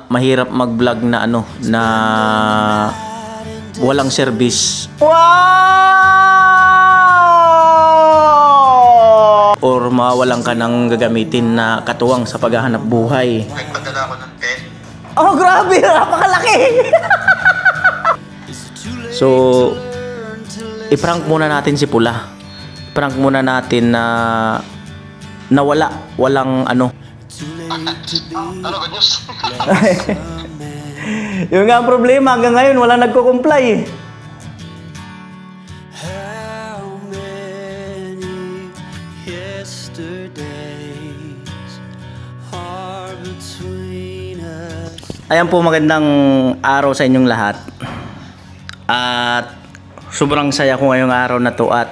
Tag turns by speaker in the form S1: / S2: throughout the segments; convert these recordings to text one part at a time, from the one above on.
S1: Mahirap mag-vlog na na walang service.
S2: Wow!
S1: Or mawalan ka ng gagamitin na katuwang sa paghahanap buhay.
S3: Nagpadala ko ng pen.
S2: Oh, grabe! Napakalaki!
S1: So, i-prank muna natin si Pula. Prank muna natin na nawala, walang
S3: Ano good news?
S2: Yung nga ang problema, hanggang ngayon wala nagko-comply.
S4: How many yesterdays are between us?
S1: Ayan po, magandang araw sa inyong lahat. At sobrang saya ko ngayong araw na to at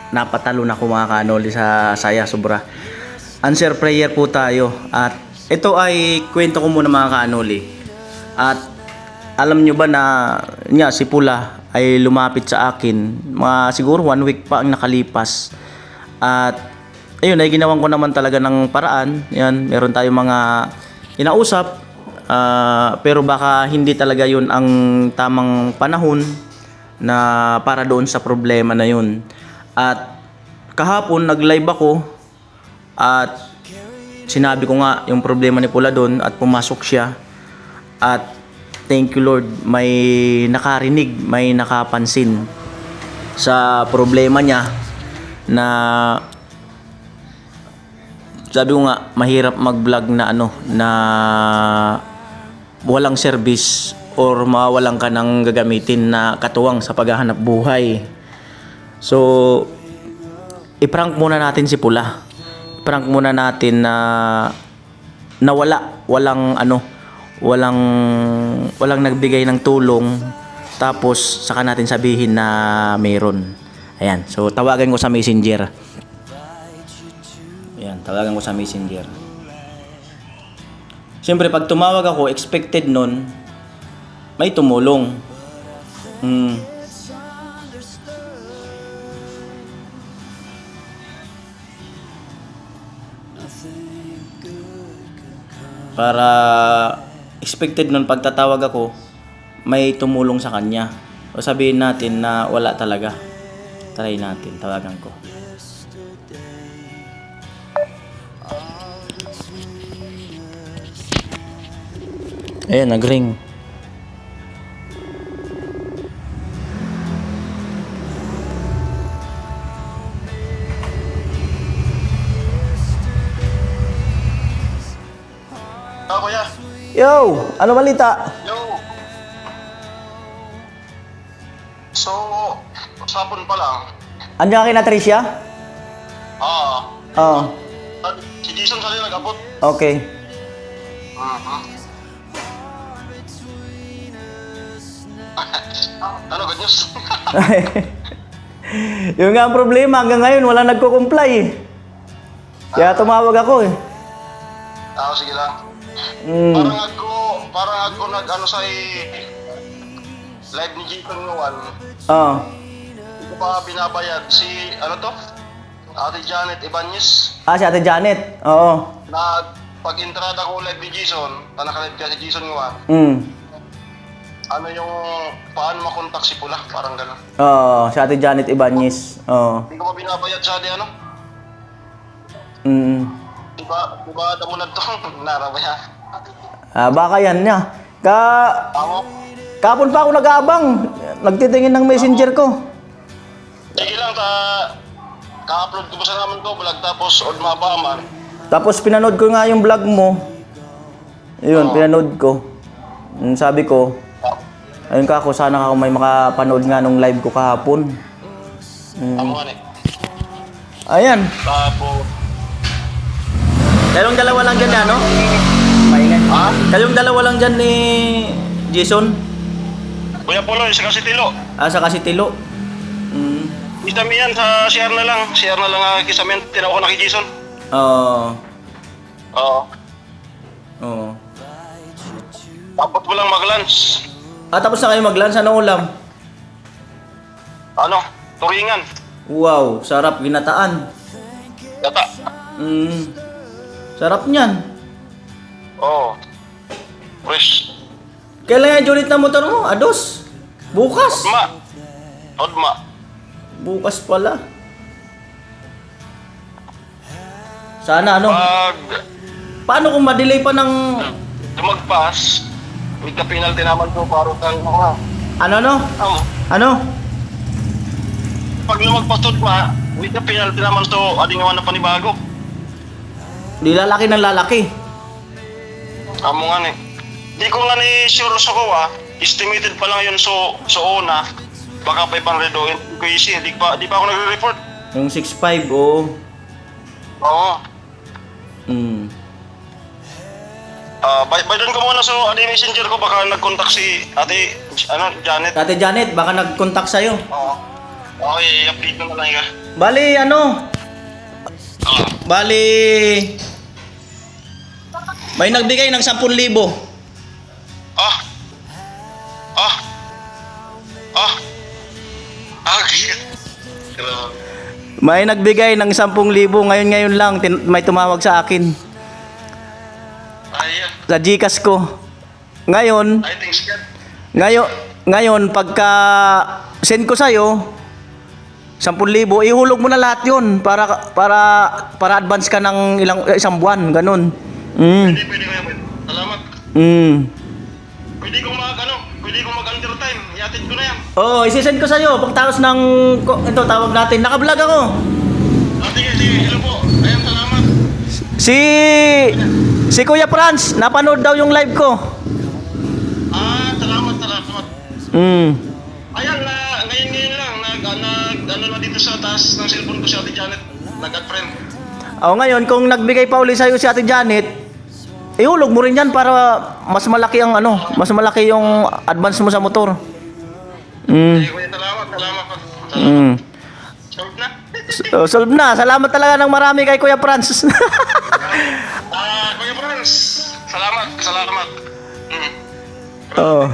S1: napatalo na ko mga kanoli sa saya sobra. Answer prayer po tayo. At ito ay kwento ko muna mga kanoli. At alam nyo ba na si Pula ay lumapit sa akin mga siguro 1 week pa ang nakalipas. At ayun ay ginawan ko naman talaga ng paraan. Yan, meron tayong mga inausap. Pero baka hindi talaga yun ang tamang panahon na para doon sa problema na yun. At kahapon nag-live ako at sinabi ko nga yung problema ni Pula doon at pumasok siya. At thank you Lord, may nakarinig, may nakapansin sa problema niya na sabi ko nga mahirap mag-vlog na na walang service or mawalan ka ng gagamitin na katuwang sa paghahanap buhay. So, i-prank muna natin si Pula. I-prank muna natin na walang nagbigay ng tulong, tapos saka natin sabihin na mayroon. Ayan, so tawagan ko sa Messenger. Ayan, tawagan ko sa Messenger. Siyempre, pag tumawag ako, expected nun, may tumulong. Para expected nun, pag tatawag ako, may tumulong sa kanya. O sabihin natin na wala talaga. Try natin, tawagan ko. Ayan, nag-ring.
S3: Kuya.
S2: Yo! Ano balita?
S3: Yo. So, usapon pa lang.
S2: Andiyan ka kina Tricia? Oo.
S3: Si Jason sa nag-abot.
S2: Okay.
S3: Ano good news?
S2: Yung nga ang problema, hanggang ngayon wala nagko-comply. Kaya tumawag ako eh.
S3: Sige lang.
S2: Mm.
S3: Parang ako nag-ano sa live ni Jason ngawan.
S2: Oo.
S3: Hindi ko pa binabayad si, Ate Janet Ibanez.
S2: Si Ate Janet. Oo.
S3: Pag-entrada ko live ni Jason, nakalive ka si Jason ngawan. Ano yung, paano makontak si Pula? Parang gano'n.
S2: Oo, si Ate Janet Ibanez. Oo.
S3: Hindi ko pa binabayad sa di Diba damo na to? Narabaya.
S2: Baka yan niya.
S3: Tama?
S2: Kapon pa ako nag-aabang. Nagtitingin ng messenger ko.
S3: Sige lang, ka-upload ko pa sa naman ko, vlog tapos old mabaman.
S2: Tapos pinanood ko nga yung vlog mo. Yun, pinanood ko. Sabi ko, ayun ka ako, sana ako may makapanood nga nung live ko kahapon.
S3: Tama nga
S2: Ayan.
S3: Tapos,
S1: Kayong dalawa lang dyan Kayong dalawa lang dyan ni Jason?
S3: Kuya Polo, sa Kasitilo.
S1: Sa Kasitilo?
S3: Isami yan sa CR na lang. CR na lang kisamin. Tinaw ko na kay Jason.
S1: Oo.
S3: Oo.
S1: Oo.
S3: Tapos walang mag-lunch.
S1: Tapos na kayo mag-lunch, ano ulam?
S3: Turingan.
S1: Wow, sarap, ginataan.
S3: Gata.
S1: Sarap niyan.
S3: Oo. Fresh.
S2: Kailan yung unit na motor mo? Ados? Bukas?
S3: Odma.
S2: Bukas pala. Sana ano? Paano kung ma-delay pa ng...
S3: Lumagpas, may ka-penalty naman po para kang mga.
S2: Ano? Ano?
S3: Pag lumagpas to pa, may ka-penalty naman so ading naman na panibago.
S2: Di lalaki ng lalaki.
S3: Amo nga ni. Di ko nga ni sure sa ko estimated pa lang yun so una. Baka 500 o ko easy. Di pa ako nagre-report.
S2: Yung 6'5", oo.
S3: Oo.
S2: Mm.
S3: By doon ko muna so messenger ko baka nag-contact si ate Janet.
S2: Ate Janet, baka nag-contact sa'yo.
S3: Oo. Okay, i-update na lang ka.
S2: Bali, ano? Bali... May nagbigay ng 10,000.
S3: Ah. Grabe.
S2: May nagbigay ng 10,000. Ngayon lang, may tumawag sa akin.
S3: Ayan.
S2: Sa Gcash ko. Ngayon,
S3: I think scared.
S2: ngayon pagka send ko sa'yo, 10,000, ihulog mo na lahat yun para advance ka ng isang buwan, ganun.
S3: Pwede ko yan. Salamat. Pwede kong mag-undertime. Iatid ko na yan.
S2: Oo, isisend ko sa'yo pagtapos ng, ito tawag natin, naka-vlog ako.
S3: Sige. Hello po. Ayan, salamat.
S2: Si Kuya Franz, napanood daw yung live ko.
S3: Salamat. Ayan, ngayon lang, na dito sa taas ng cellphone ko si Ate Janet. Nag-friend.
S2: Ngayon, kung nagbigay pa uli sa'yo si Ate Janet, ihulog mo rin yan para mas malaki yung advance mo sa motor.
S3: Sige, kuya, salamat. Solve na.
S2: Solve na. Salamat talaga ng marami kay Kuya Franz.
S3: Kuya Franz, salamat.
S2: Oo.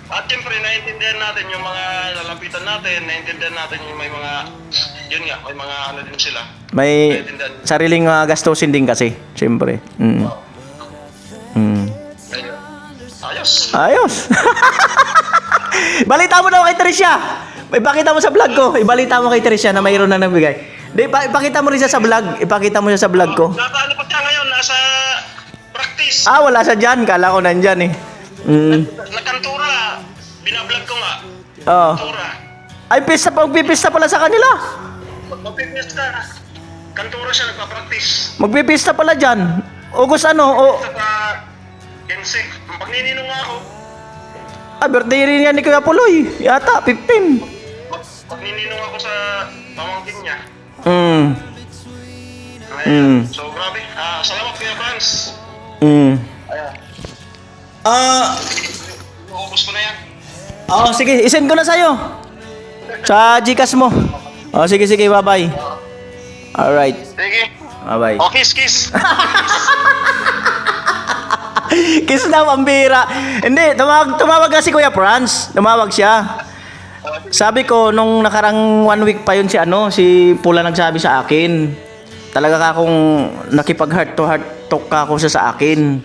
S3: At siyempre, naiintindihan natin yung mga lalapitan natin, naiintindihan natin yung may mga, yun nga, may mga ano din sila.
S2: May sariling gastusin din kasi, siyempre. Ayos. Balita mo daw kay Tricia. Ipakita mo sa vlog ko. Ibalita mo kay Tricia na mayroon na nagbigay. Ipakita mo rin siya sa vlog. Ipakita mo siya sa vlog ko.
S3: Ano pa siya ngayon? Nasa practice.
S2: Wala siya dyan. Kala ko nandyan eh.
S3: Nakantura. Binablog ko nga.
S2: Oo.
S3: Kantura.
S2: Ay, magpipista pala sa kanila.
S3: Magpipista. Kantura siya, nagpa-practice.
S2: Magpipista pala dyan. August ano?
S3: Sa Gensek. Pag nininong nga ako,
S2: Birthday rin yan ni Kuya Puloy. Yata, 15.
S3: pag nininong ako sa pamangkin niya. So, grabe. Salamat, Kuya Franz. Ayan. Uubos ko na yan.
S2: Sige, isend ko na sa'yo. Sa Gcash mo. Sige, bye-bye. Alright.
S3: Sige.
S2: Bye-bye.
S3: Oh, kiss.
S2: Kiss na, pambira. Hindi, tumawag kasi Kuya Franz. Tumawag siya. Sabi ko, nung nakarang 1 week pa yun si Pula nagsabi sa akin. Talaga ka akong nakipag heart to heart talk ka ako sa akin.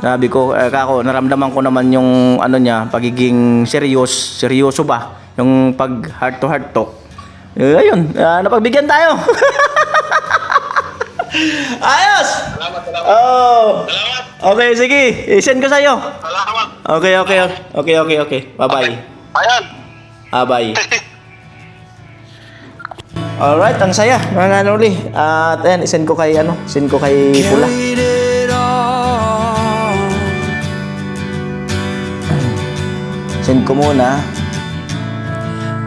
S2: Sabi ko, naramdaman ko naman yung niya, pagiging seryoso ba? Yung pag heart to heart talk. Ayun, napagbigyan tayo. Ayos!
S3: Salamat.
S2: Salamat. Okay, sige. I-send ko sa'yo.
S3: Salamat.
S2: Okay. Bye-bye.
S3: Ayan.
S2: Bye. Alright, ang saya. Mga uli. At ayan, send ko kay Pula.
S4: Carried it all.
S2: Send ko muna.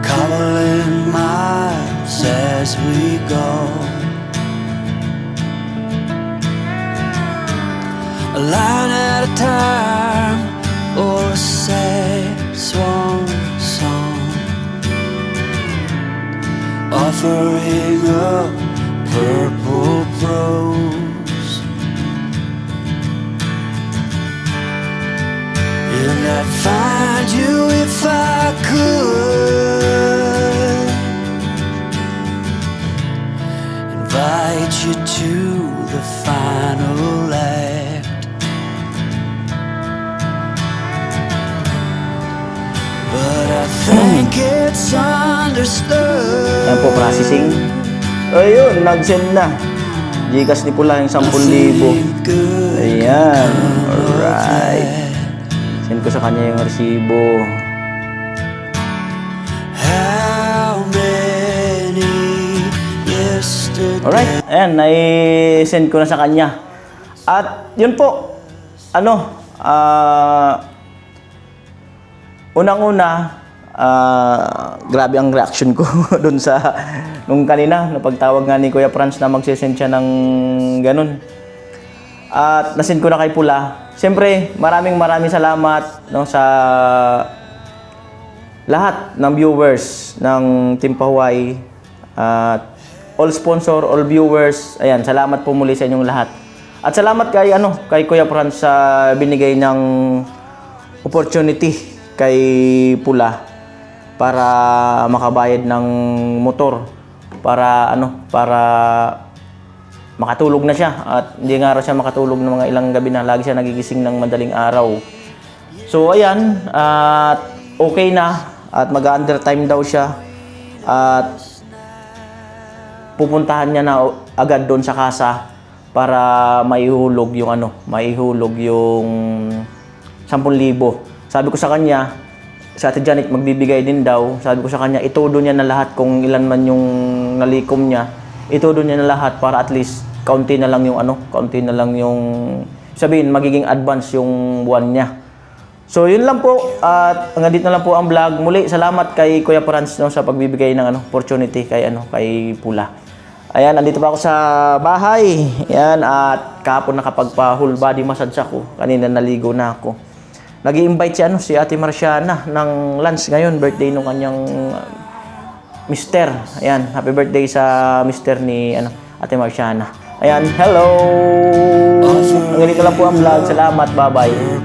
S4: Covering miles as we go. A line at a time, or a sad swan song, offering up purple prose. And I'd find you if I could, invite you to the final act. think it's understood.
S2: Ayan po, processing. Ayun, nag-send na. Gcash ni Pula yung 10,000. Ayan. Alright. Send ko sa kanya yung resibo.
S4: How many yesterday?
S2: Alright. Ayan, nai-send ko na sa kanya. At yun po. Unang-una, grabe ang reaction ko dun sa nung kanina, napagtawag nga ni Kuya Franz na magsisend siya ng ganun. At nasend ko na kay Pula. Siyempre, maraming salamat no, sa lahat ng viewers ng Team Pahuay. At all sponsor, all viewers, ayan, salamat po muli sa inyong lahat. At salamat kay Kuya Franz sa binigay ng opportunity kay Pula para makabayad ng motor para makatulog na siya at hindi nga raw siya makatulog ng mga ilang gabi na lagi siya nagigising ng madaling araw. So ayan, at okay na at mag-undertime daw siya at pupuntahan niya na agad doon sa kasa para maihulog yung maihulog yung 10,000. Sabi ko sa kanya, sa Ate Janet magbibigay din daw. Sabi ko sa kanya, itudo niya na lahat kung ilan man yung nalikom niya. Itudo niya na lahat para at least kaunti na lang yung sabihin magiging advance yung buwan niya. So yun lang po at hanggang dito na lang po ang vlog. Muli salamat kay Kuya Franz no, sa pagbibigay ng opportunity kay Pula. Ayan, andito pa ako sa bahay. Ayan, at kahapon nakapagpa-whole body massage ako. Kanina naligo na ako. Nag-i-invite si Ate Marciana ng lunch ngayon, birthday nung kanyang mister. Ayan, happy birthday sa mister ni Ate Marciana. Ayan, hello! Hanggang dito lang po ang vlog. Salamat, bye-bye.